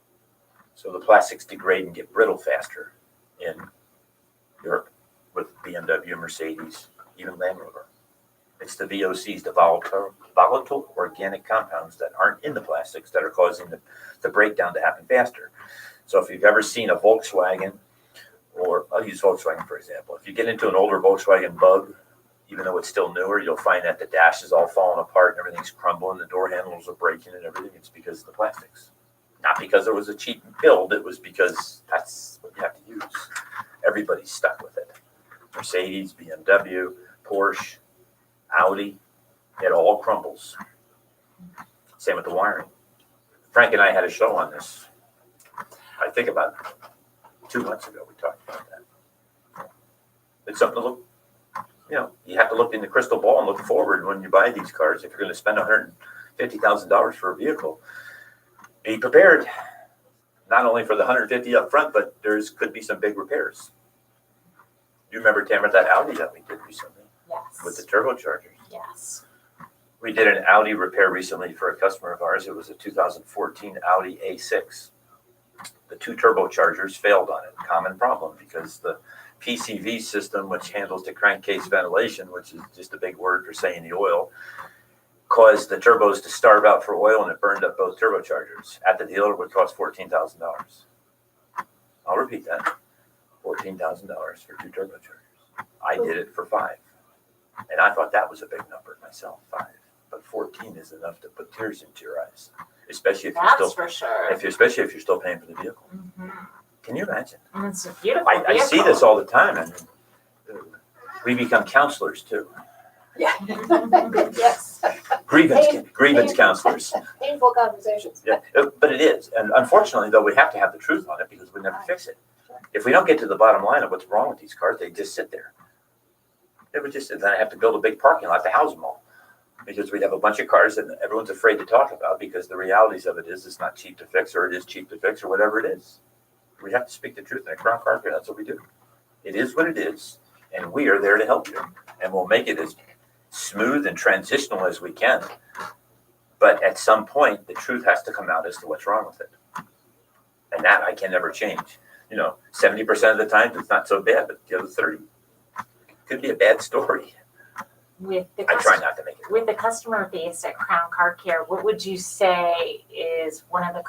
So the plastics degrade and get brittle faster in Europe with BMW, Mercedes, even Land Rover. It's the VOCs, the volatile organic compounds that aren't in the plastics that are causing the breakdown to happen faster. So if you've ever seen a Volkswagen, or I'll use Volkswagen for example, if you get into an older Volkswagen Bug, even though it's still newer, you'll find that the dash is all falling apart and everything's crumbling, the door handles are breaking and everything. It's because of the plastics. Not because there was a cheap build, it was because that's what you have to use. Everybody's stuck with it. Mercedes, BMW, Porsche, Audi, it all crumbles. Same with the wiring. Frank and I had a show on this. I think about 2 months ago we talked about that. It's something to look. you have to look in the crystal ball and look forward when you buy these cars. If you're going to spend $150,000 for a vehicle, be prepared. Not only for the 150 up front, but could be some big repairs. You remember, Tamara, that Audi that we did recently Yes. with the turbochargers? Yes. We did an Audi repair recently for a customer of ours. It was a 2014 Audi A6. The 2 turbochargers failed on it. Common problem because the PCV system, which handles the crankcase ventilation, which is just a big word for saying the oil, caused the turbos to starve out for oil, and it burned up both turbochargers. At the dealer, it would cost $14,000. I'll repeat that. $14,000 for 2 turbochargers. I did it for 5. And I thought that was a big number myself, 5. But 14 is enough to put tears into your eyes. Especially if That's for sure. especially if you're still paying for the vehicle. Mm-hmm. Can you imagine? And it's a beautiful I see vehicle. this all the time. I mean, we become counselors too. Yeah. Yes. Grievance counselors. Painful conversations. Yeah, but it is. And unfortunately, though, we have to have the truth on it because we never fix it. If we don't get to the bottom line of what's wrong with these cars, they just sit there. They would just, then I have to build a big parking lot to house them all. Because we have a bunch of cars that everyone's afraid to talk about because the realities of it is it's not cheap to fix, or it is cheap to fix, or whatever it is. We have to speak the truth in a Crown Car Care. That's what we do. It is what it is, and we are there to help you. And we'll make it as smooth and transitional as we can. But at some point, the truth has to come out as to what's wrong with it. And that I can never change. 70% of the time, it's not so bad, but the other 30 could be a bad story. With the I try not to make it. With the customer base at Crown Car Care, what would you say is one of the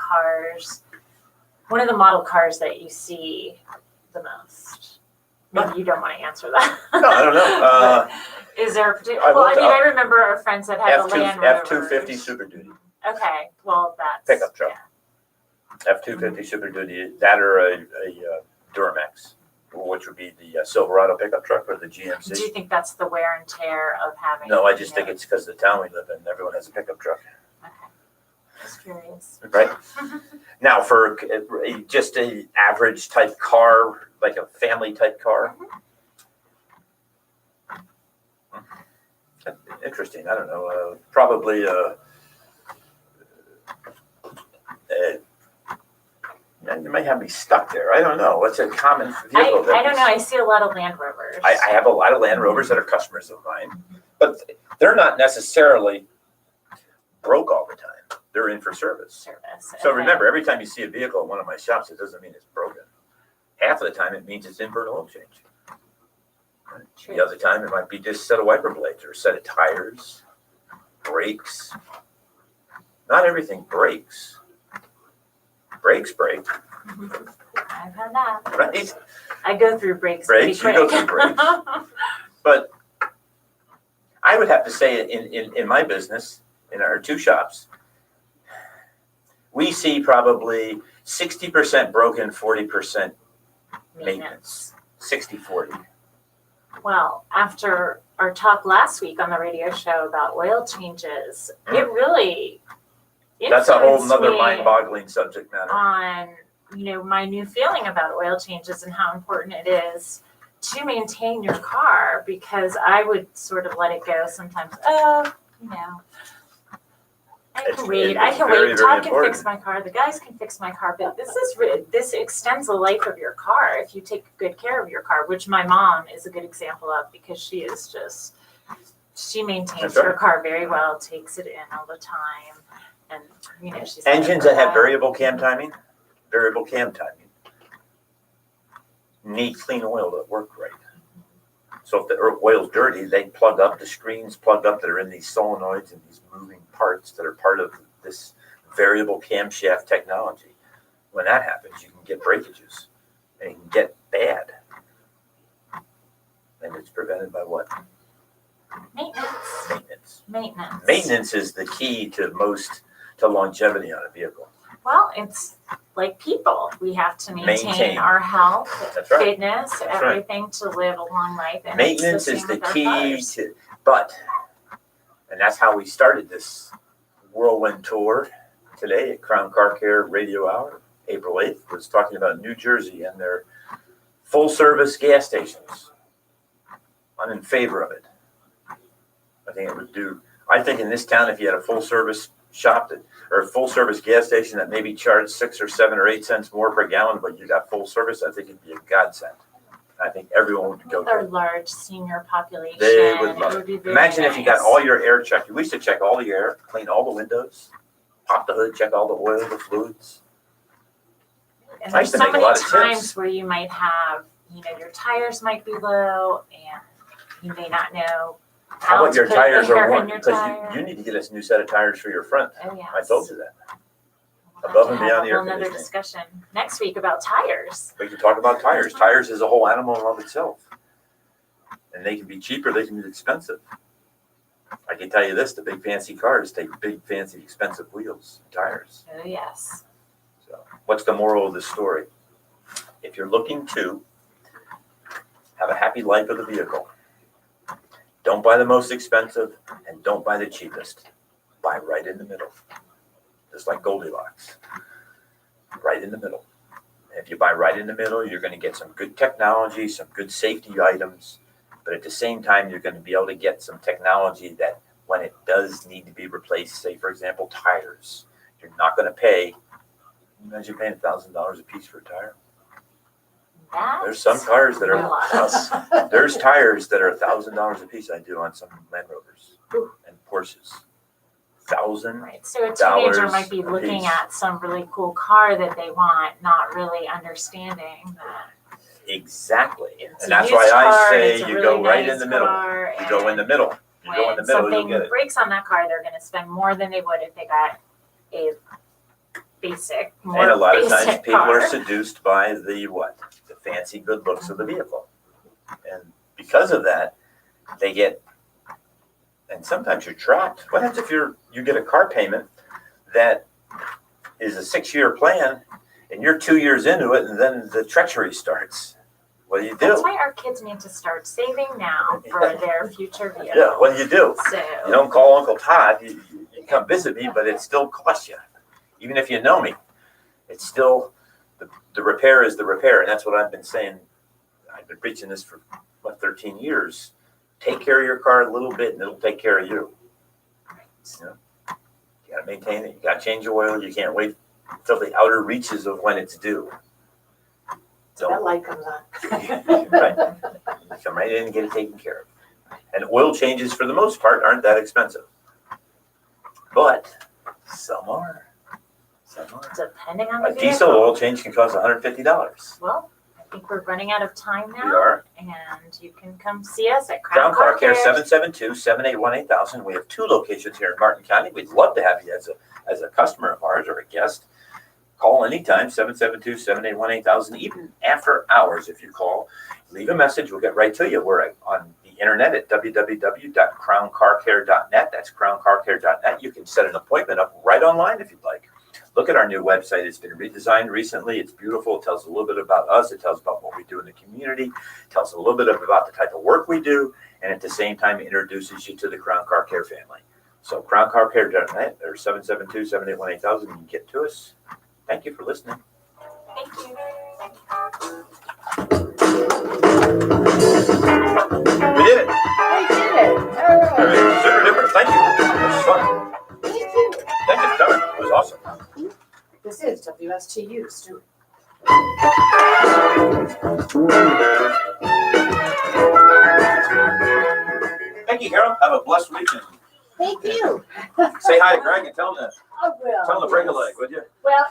model cars that you see the most? Maybe you don't want to answer that. No, I don't know. Is there a particular? I I remember our friends that had the Land Rovers. F-250 Super Duty. Okay, well that's Pickup truck. F-250 Super Duty, that or a Duramax, which would be the Silverado pickup truck or the GMC. Do you think that's the wear and tear of having? No, I just think it's because of the town we live in. Everyone has a pickup truck. Okay, just curious. Right? Now, for just a average type car, like a family type car. Interesting. I don't know. Probably you might have me stuck there. I don't know. What's a common vehicle? I don't know. I see a lot of Land Rovers. I have a lot of Land Rovers that are customers of mine, but they're not necessarily broke all the time. They're in for service. So Okay. remember, every time you see a vehicle in one of my shops, it doesn't mean it's broken. Half of the time, it means it's in for an oil change. True. The other time, it might be just a set of wiper blades or a set of tires, brakes. Not everything breaks. Brakes break, I've had that. right? I go through brakes. Brakes, pretty you go quick. through brakes. But I would have to say in my business, in our 2 shops, we see probably 60% broken, 40% maintenance. 60-40. Well, after our talk last week on the radio show about oil changes, it really That's a whole influenced nother me mind-boggling subject matter. on my new feeling about oil changes and how important it is to maintain your car, because I would sort of let it go sometimes. I can wait. It's Todd very, very can important. fix my car. The guys can fix my car. But this extends the life of your car if you take good care of your car, which my mom is a good example of, because she maintains That's right. her car very well, takes it in all the time, and she's Engines that have variable cam timing need clean oil to work right. So if the oil's dirty, they plug up, the screens plug up that are in these solenoids and these moving parts that are part of this variable camshaft technology. When that happens, you can get breakages and you can get bad. And it's prevented by what? Maintenance. Maintenance is the key to longevity on a vehicle. Well, it's like people. We have to maintain our health, That's right. fitness, That's right. everything to live a long life. And Maintenance it's is the the same with our key cars. and that's how we started this whirlwind tour today at Crown Car Care Radio Hour, April 8th, was talking about New Jersey and their full service gas stations. I'm in favor of it. I think it would do, I think in this town, if you had a full service shop that, or a full service gas station that maybe charged 6 or 7 or 8 cents more per gallon, but you got full service, I think it'd be a godsend. I think everyone would go Our to it. large senior population. They would love would be it. very Imagine if you got nice. all your air checked. We used to check all the air, clean all the windows, pop the hood, check all the oil, the fluids. And I there's used to so make a many lot of times tips. where you might have, your tires might be low and you may not know How how about to your put tires air are in worn? your Because tire. you need to get us a new set of tires for your front. Oh, yes. I told you that. We'll Above have and to beyond have the a air whole nother conditioning. discussion next week about tires. We can talk about tires. Tires is a whole animal in of itself. And they can be cheaper, they can be expensive. I can tell you this, the big fancy cars take big fancy expensive wheels, and tires. Oh, yes. So what's the moral of the story? If you're looking to have a happy life with a vehicle, don't buy the most expensive and don't buy the cheapest. Buy right in the middle. Just like Goldilocks. Right in the middle. And if you buy right in the middle, you're going to get some good technology, some good safety items, but at the same time, you're going to be able to get some technology that when it does need to be replaced, say, for example, tires, you're not going to pay, imagine paying $1,000 a piece for a tire. There's some cars that a lot. are, there's tires that are $1,000 a piece. I do on some Land Rovers and Porsches. $1,000. Right. So a teenager dollars might be a looking piece. at some really cool car that they want, not really understanding that. Exactly. It's And a that's used why I car, say it's a you really go right nice in the middle. car, You go in the middle. You go in the when middle, you'll something get it. breaks on that car, they're going to spend more than they would if they got a basic, more And a lot of basic times people car. are seduced by the what? The fancy good looks of the vehicle. And because of that, they get, and sometimes you're trapped. What happens if you get a car payment that is a 6-year plan and you're 2 years into it and then the treachery starts? What do you That's do? why our kids need to start saving now for their future vehicle. Yeah, what do you do? So, You don't call Uncle Todd, you come visit me, but it still costs you. Even if you know me, it's still, the repair is the repair. And that's what I've been saying. I've been preaching this for, 13 years. Take care of your car a little bit and it'll take care of you. You know? You gotta maintain it, you gotta change the oil, you can't wait until the outer reaches of when it's due. So that light comes on. Right. You come right in and get it taken care of. And oil changes, for the most part, aren't that expensive. But some are. Some are. depending on the A vehicle. diesel oil change can cost $150. Well, I think we're running out of time now. We are. And you can come see us at Crown Car Care, Care. 772-781-8000. We have 2 locations here in Martin County. We'd love to have you as a customer of ours or a guest. Call anytime, 772-781-8000, even after hours if you call. Leave a message, we'll get right to you. We're on the internet at www.crowncarcare.net. That's crowncarcare.net. You can set an appointment up right online if you'd like. Look at our new website. It's been redesigned recently. It's beautiful. It tells a little bit about us. It tells about what we do in the community. It tells a little bit about the type of work we do. And at the same time, introduces you to the Crown Car Care family. So crowncarcare.net or 772-781-8000. You can get to us. Thank you for listening. Thank you. We did it. We did it. All All right. right. Super duper. Thank you. It was fun. Thank you. Thank you for coming. It was awesome. This is WSTU, Stuart. Thank you, Carol. Have a blessed weekend. Thank you. Say hi to Greg and tell him I will. to break a leg, would you? Well,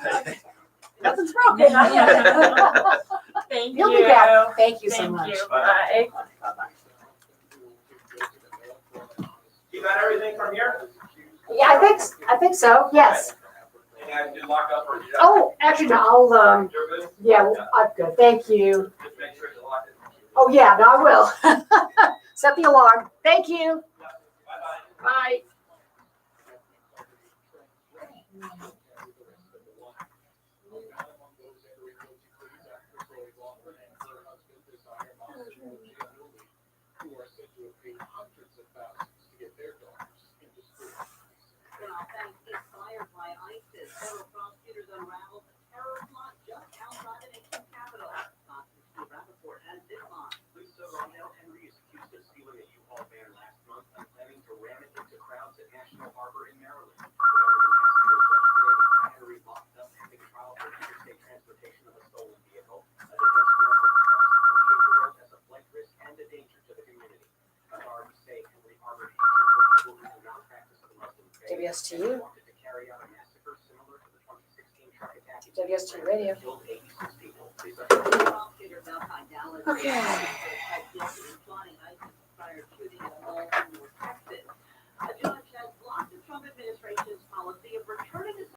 nothing's broken. Thank You'll you. be back. Thank you so Thank much. you. Bye. Bye-bye. You got everything from here? Yeah, I think so. Yes. Anything I can do lock up or? Oh, actually, no, I'll, You're good? yeah, I'm good. Thank you. Just make sure you lock it. Oh, yeah, no, I will. Set the alarm. Thank you. Bye-bye. Bye. Inspired by ISIS, federal prosecutors unraveled a terror plot just outside the nation's capital. Fox News' Steve Rappaport has this on. Lisa Ronell Henry is accused of stealing recall ban last month and planning to ram it into crowds at National Harbor in Maryland. The government has to adjust today to battery locked up pending trial for interstate transportation of a stolen vehicle. A detention memo describes the 48-year-old as a flight risk and a danger to the community. Authorities say Henry harbored hatred for people who do not practice the Muslim faith. WSTU. And wanted to carry out a massacre similar to the 2016 truck attack. WSTU Radio. Killed 86 people. Okay.